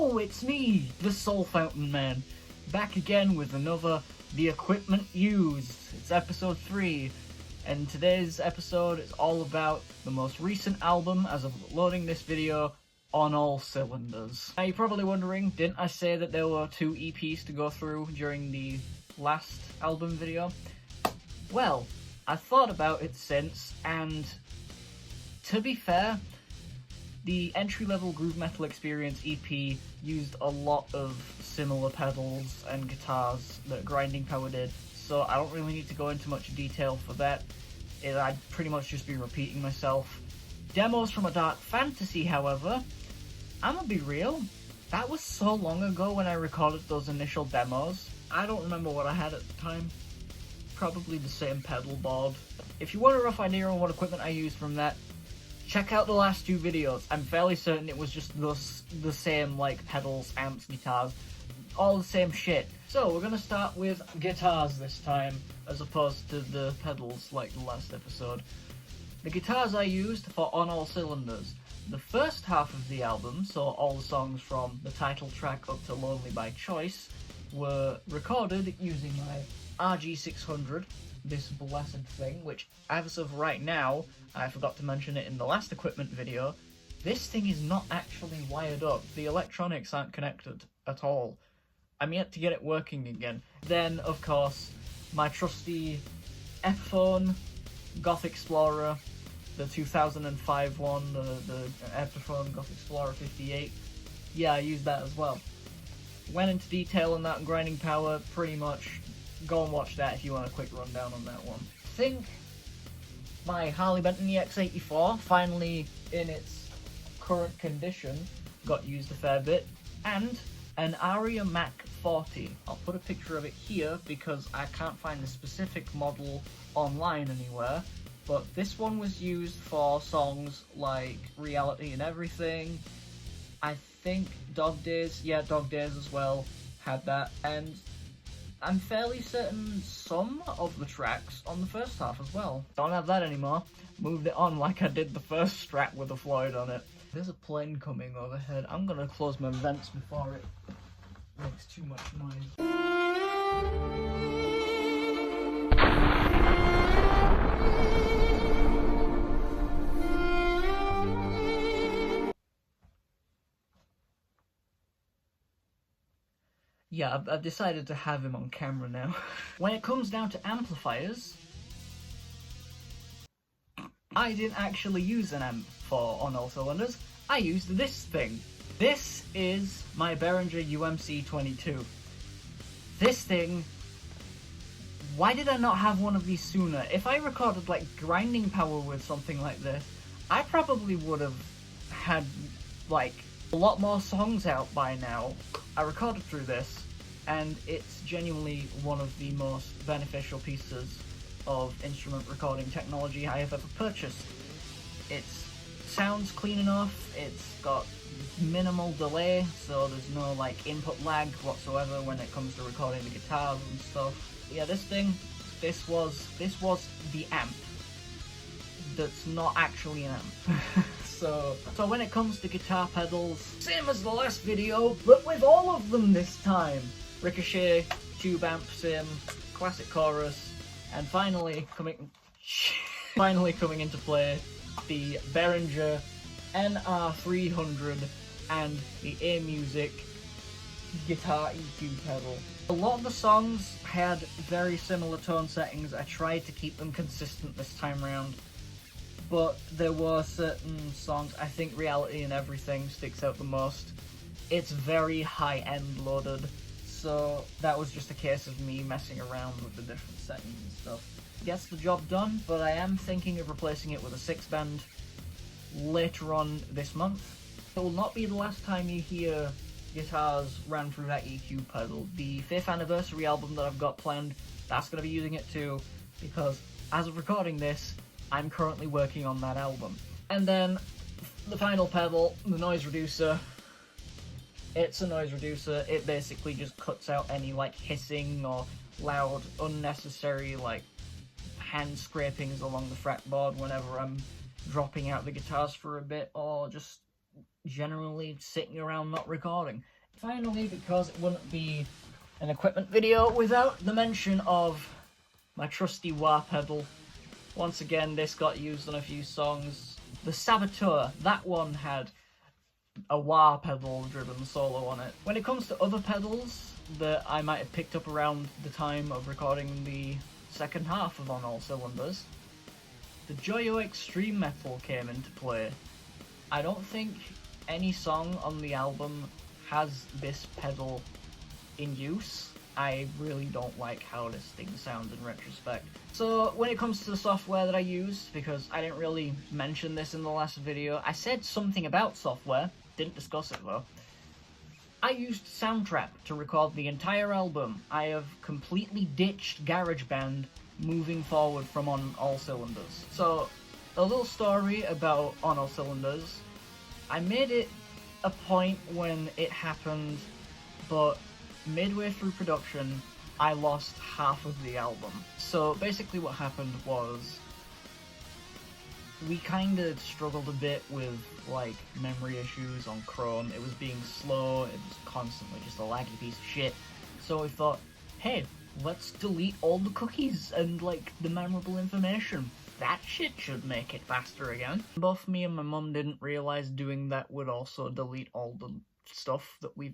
Hello, it's me, the Soul Fountain Man, back again with another The Equipment Used. It's episode 3, and today's episode is all about the most recent album as of loading this video, On All Cylinders. Now you're probably wondering, didn't I say that there were 2 EPs to go through during the last album video? Well, I thought about it since, and to be fair, the entry-level Groove Metal Experience EP used a lot of similar pedals and guitars that Grinding Power did, so I don't really need to go into much detail for that. I'd pretty much just be repeating myself. Demos from a Dark Fantasy, however, I'm gonna be real, that was so long ago when I recorded those initial demos. I don't remember what I had at the time. Probably the same pedal board. If you want a rough idea on what equipment I used from that, check out the last 2 videos. I'm fairly certain it was just the same, like, pedals, amps, guitars, all the same shit. So, we're gonna start with guitars this time, as opposed to the pedals like the last episode. The guitars I used for On All Cylinders. The first half of the album, so all the songs from the title track up to Lonely by Choice, were recorded using my RG600, this blessed thing, which as of right now, I forgot to mention it in the last equipment video, this thing is not actually wired up. The electronics aren't connected at all. I'm yet to get it working again. Then, of course, my trusty Epiphone Goth Explorer, the 2005 one, the Epiphone Goth Explorer 58. Yeah, I used that as well. Went into detail on that in Grinding Power, pretty much. Go and watch that if you want a quick rundown on that one. I think my Harley Benton EX84, finally in its current condition, got used a fair bit, and an Aria Mac 40. I'll put a picture of it here because I can't find the specific model online anywhere, but this one was used for songs like Reality and Everything. I think Dog Days, yeah, Dog Days as well, had that, and I'm fairly certain some of the tracks on the first half as well. Don't have that anymore. Moved it on like I did the first Strat with a Floyd on it. There's a plane coming overhead. I'm gonna close my vents before it makes too much noise. Yeah, I've decided to have him on camera now. When it comes down to amplifiers, I didn't actually use an amp for On All Cylinders. I used this thing. This is my Behringer UMC22. This thing, why did I not have one of these sooner? If I recorded like Grinding Power with something like this, I probably would have had like a lot more songs out by now. I recorded through this, and it's genuinely one of the most beneficial pieces of instrument recording technology I have ever purchased. It sounds clean enough, it's got minimal delay, so there's no like input lag whatsoever when it comes to recording the guitars and stuff. Yeah, this was the amp that's not actually an amp. So when it comes to guitar pedals, same as the last video, but with all of them this time. Ricochet, tube amp sim, classic chorus, and finally coming into play, the Behringer NR300 and the A-Music guitar EQ pedal. A lot of the songs had very similar tone settings. I tried to keep them consistent this time around, but there were certain songs, I think Reality and Everything sticks out the most. It's very high-end loaded, so that was just a case of me messing around with the different settings and stuff. Gets the job done, but I am thinking of replacing it with a 6-band later on this month. It will not be the last time you hear guitars ran through that EQ pedal. The 5th anniversary album that I've got planned, that's going to be using it too, because as of recording this, I'm currently working on that album. And then the final pedal, the noise reducer. It's a noise reducer. It basically just cuts out any like hissing or loud, unnecessary like hand scrapings along the fretboard whenever I'm dropping out the guitars for a bit or just generally sitting around not recording. Finally, because it wouldn't be an equipment video without the mention of my trusty wah pedal. Once again, this got used on a few songs. The Saboteur, that one had a wah pedal driven solo on it. When it comes to other pedals that I might have picked up around the time of recording the second half of On All Cylinders, the Joyo Extreme Metal came into play. I don't think any song on the album has this pedal in use. I really don't like how this thing sounds in retrospect. So when it comes to the software that I use, because I didn't really mention this in the last video, I said something about software, didn't discuss it though. I used Soundtrap to record the entire album. I have completely ditched GarageBand moving forward from On All Cylinders. So, a little story about On All Cylinders. I made it a point when it happened, but midway through production, I lost half of the album. So basically what happened was, we kind of struggled a bit with, like, memory issues on Chrome. It was being slow, it was constantly just a laggy piece of shit. So we thought, hey, let's delete all the cookies and, like, the memorable information. That shit should make it faster again. Both me and my mum didn't realize doing that would also delete all the stuff that we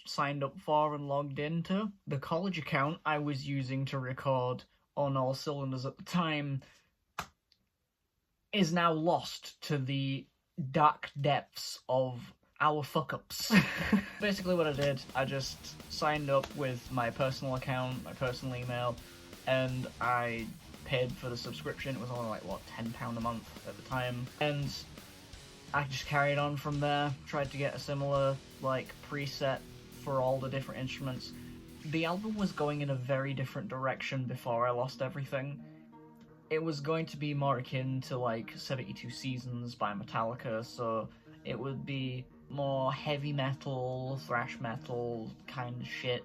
signed up for and logged into. The college account I was using to record On All Cylinders at the time is now lost to the dark depths of our fuck-ups. Basically what I did, I just signed up with my personal account, my personal email, and I paid for the subscription. It was only like, what, £10 a month at the time. And I just carried on from there, tried to get a similar, like, preset for all the different instruments. The album was going in a very different direction before I lost everything. It was going to be more akin to, like, 72 Seasons by Metallica, so it would be more heavy metal, thrash metal kind of shit.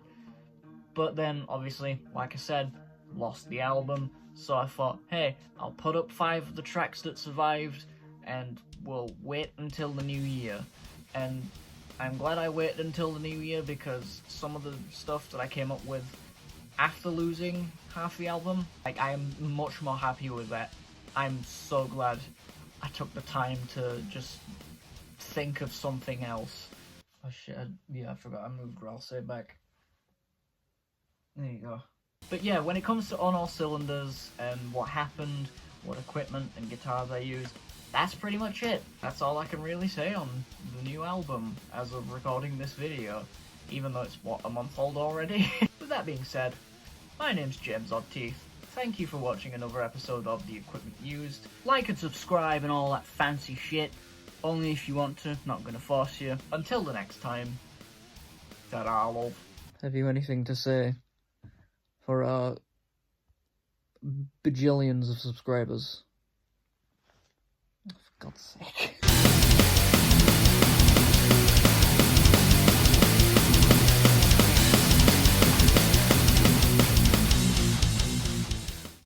But then, obviously, like I said, lost the album, so I thought, hey, I'll put up 5 of the tracks that survived, and we'll wait until the new year. And I'm glad I waited until the new year, because some of the stuff that I came up with after losing half the album, like, I am much more happy with that. I'm so glad I took the time to just think of something else. Oh shit, I forgot I moved Ralsei back. There you go. But yeah, when it comes to On All Cylinders and what happened, what equipment and guitars I used, that's pretty much it. That's all I can really say on the new album as of recording this video, even though it's, what, a month old already? With that being said, my name's James Oddteeth. Thank you for watching another episode of The Equipment Used. Like and subscribe and all that fancy shit. Only if you want to, not gonna force you. Until the next time, ta-da, love. Have you anything to say for our bajillions of subscribers? For God's sake.